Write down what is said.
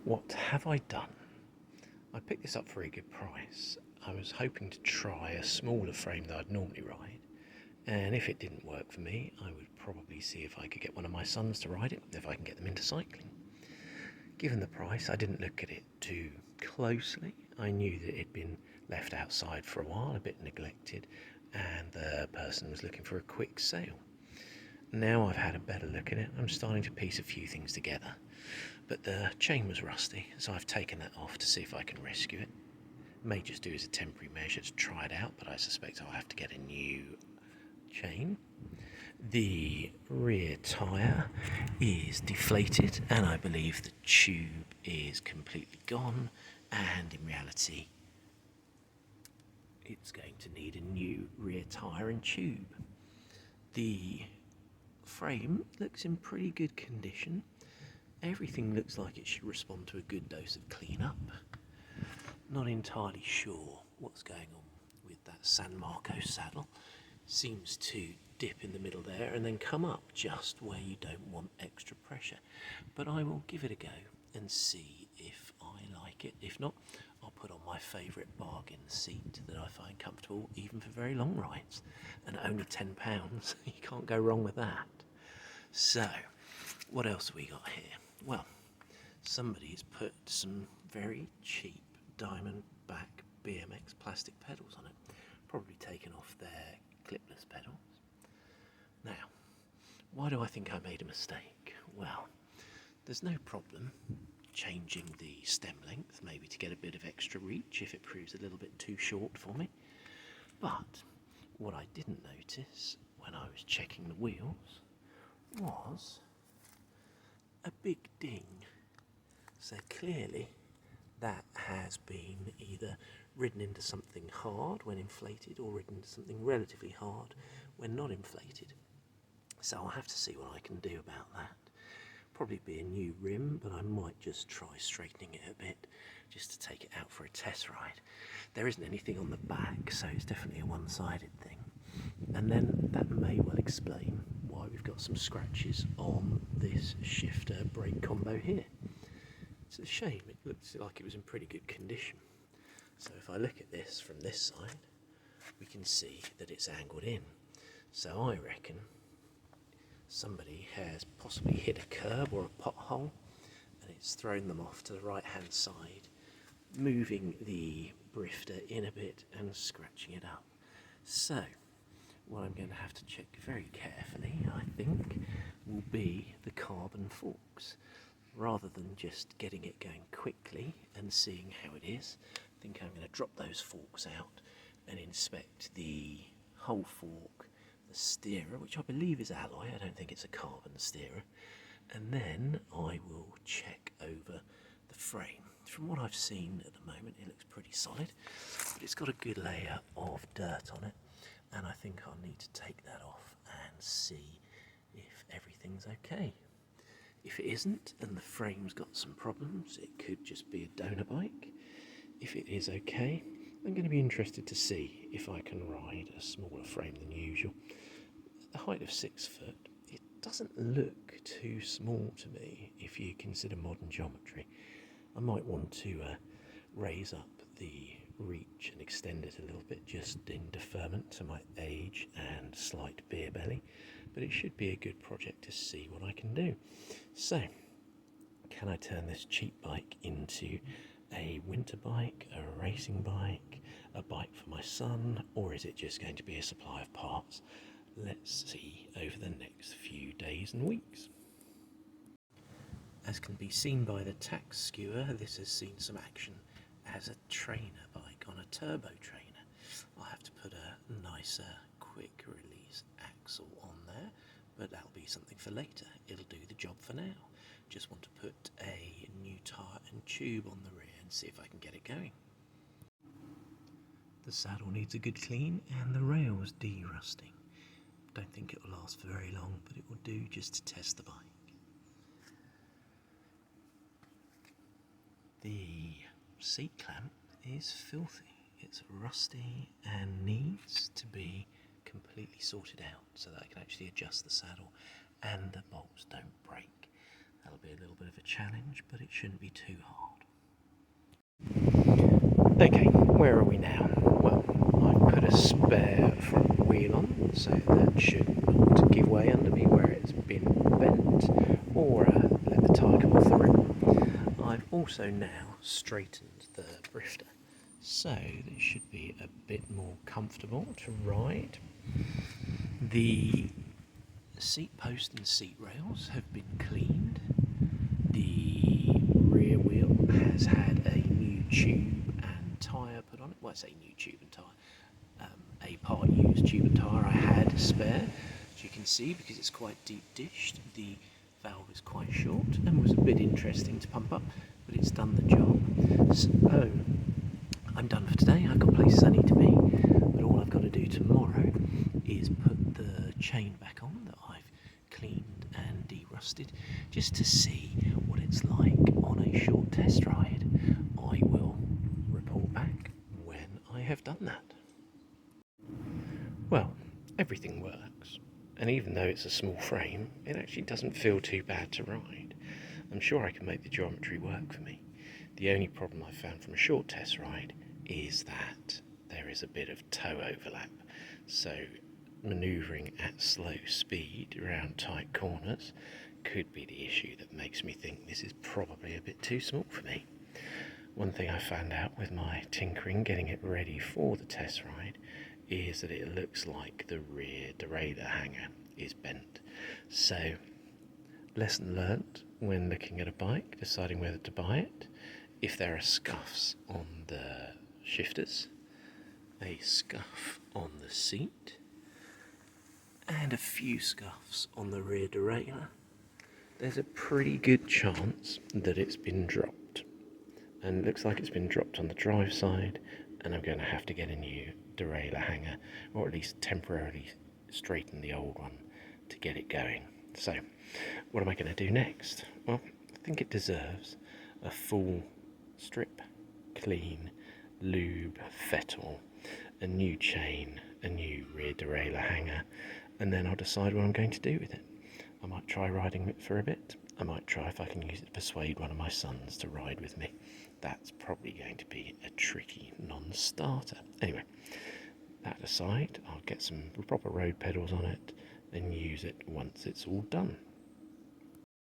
What have I done? I picked this up for a good price. I was hoping to try a smaller frame that I'd normally ride, and if it didn't work for me, I would probably see if I could get one of my sons to ride it, if I can get them into cycling. Given the price, I didn't look at it too closely. I knew that it had been left outside for a while, a bit neglected, and the person was looking for a quick sale. Now I've had a better look at it, I'm starting to piece a few things together. But the chain was rusty, so I've taken that off to see if I can rescue it. May just do as a temporary measure to try it out, but I suspect I'll have to get a new chain. The rear tyre is deflated, and I believe the tube is completely gone, and in reality it's going to need a new rear tyre and tube. The frame looks in pretty good condition. Everything looks like it should respond to a good dose of clean-up. Not entirely sure what's going on with that San Marco saddle. Seems to dip in the middle there and then come up just where you don't want extra pressure. But I will give it a go and see if I like it. If not, I'll put on my favourite bargain seat that I find comfortable even for very long rides. And only £10, you can't go wrong with that. So, what else have we got here? Well, somebody's put some very cheap Diamondback BMX plastic pedals on it, probably taken off their clipless pedals. Now, why do I think I made a mistake? Well, there's no problem changing the stem length, maybe to get a bit of extra reach if it proves a little bit too short for me. But what I didn't notice when I was checking the wheels was a big ding. So clearly that has been either ridden into something hard when inflated or ridden into something relatively hard when not inflated. So I'll have to see what I can do about that. Probably be a new rim, but I might just try straightening it a bit just to take it out for a test ride. There isn't anything on the back, so it's definitely a one-sided thing. And then that may well explain why we've got some scratches on this shifter brake combo here. It's a shame, it looks like it was in pretty good condition. So if I look at this from this side, we can see that it's angled in. So I reckon somebody has possibly hit a curb or a pothole and it's thrown them off to the right hand side, moving the brifter in a bit and scratching it up. So what I'm going to have to check very carefully, I think, will be the carbon forks. Rather than just getting it going quickly and seeing how it is, I think I'm going to drop those forks out and inspect the whole fork, the steerer, which I believe is alloy, I don't think it's a carbon steerer, and then I will check over the frame. From what I've seen at the moment, it looks pretty solid, but it's got a good layer of dirt on it, and I think I'll need to take that off and see if everything's okay. If it isn't, and the frame's got some problems, it could just be a donor bike. If it is okay, I'm going to be interested to see if I can ride a smaller frame than usual. At the height of 6 foot, it doesn't look too small to me if you consider modern geometry. I might want to raise up the reach and extend it a little bit just in deferment to my age and slight beer belly, but it should be a good project to see what I can do. So, can I turn this cheap bike into a winter bike, a racing bike, a bike for my son, or is it just going to be a supply of parts? Let's see over the next few days and weeks. As can be seen by the tax skewer, this has seen some action as a trainer bike on a turbo trainer. I'll have to put a nicer quick release axle on there, but that'll be something for later. It'll do the job for now. Just want to put a new tyre and tube on the rear and see if I can get it going. The saddle needs a good clean and the rail's de-rusting. Don't think it will last for very long, but it will do just to test the bike. The seat clamp is filthy. It's rusty and needs to be completely sorted out so that I can actually adjust the saddle and the bolts don't break. That'll be a little bit of a challenge, but it shouldn't be too hard. Okay, where are we now? Well, I put a spare front wheel on, so that should not give way under me where it's been bent, or let the tyre come off the rim. I've also now straightened the brifter, so this should be a bit more comfortable to ride. The seat post and seat rails have been cleaned. The rear wheel has had a new tube and tyre put on it. Well, I say new tube and tyre. A part used tube and tyre I had spare. As you can see, because it's quite deep dished, the valve is quite short and was a bit interesting to pump up, but it's done the job. So I'm done for today. I've got places I need to be, but all I've got to do tomorrow is put the chain back on that I've cleaned and de-rusted, just to see what it's like on a short test ride. I will report back when I have done that. Well, everything works, and even though it's a small frame, it actually doesn't feel too bad to ride. I'm sure I can make the geometry work for me. The only problem I've found from a short test ride is that there is a bit of toe overlap, so manoeuvring at slow speed around tight corners could be the issue that makes me think this is probably a bit too small for me. One thing I found out with my tinkering getting it ready for the test ride is that it looks like the rear derailleur hanger is bent. So, lesson learnt when looking at a bike, deciding whether to buy it. If there are scuffs on the shifters, a scuff on the seat, and a few scuffs on the rear derailleur, there's a pretty good chance that it's been dropped. And it looks like it's been dropped on the drive side, and I'm going to have to get a new derailleur hanger, or at least temporarily straighten the old one to get it going. So, what am I going to do next? Well, I think it deserves a full strip, clean, lube, fettle, a new chain, a new rear derailleur hanger, and then I'll decide what I'm going to do with it. I might try riding it for a bit. I might try if I can use it to persuade one of my sons to ride with me. That's probably going to be a tricky non-starter. Anyway, that aside, I'll get some proper road pedals on it and use it once it's all done.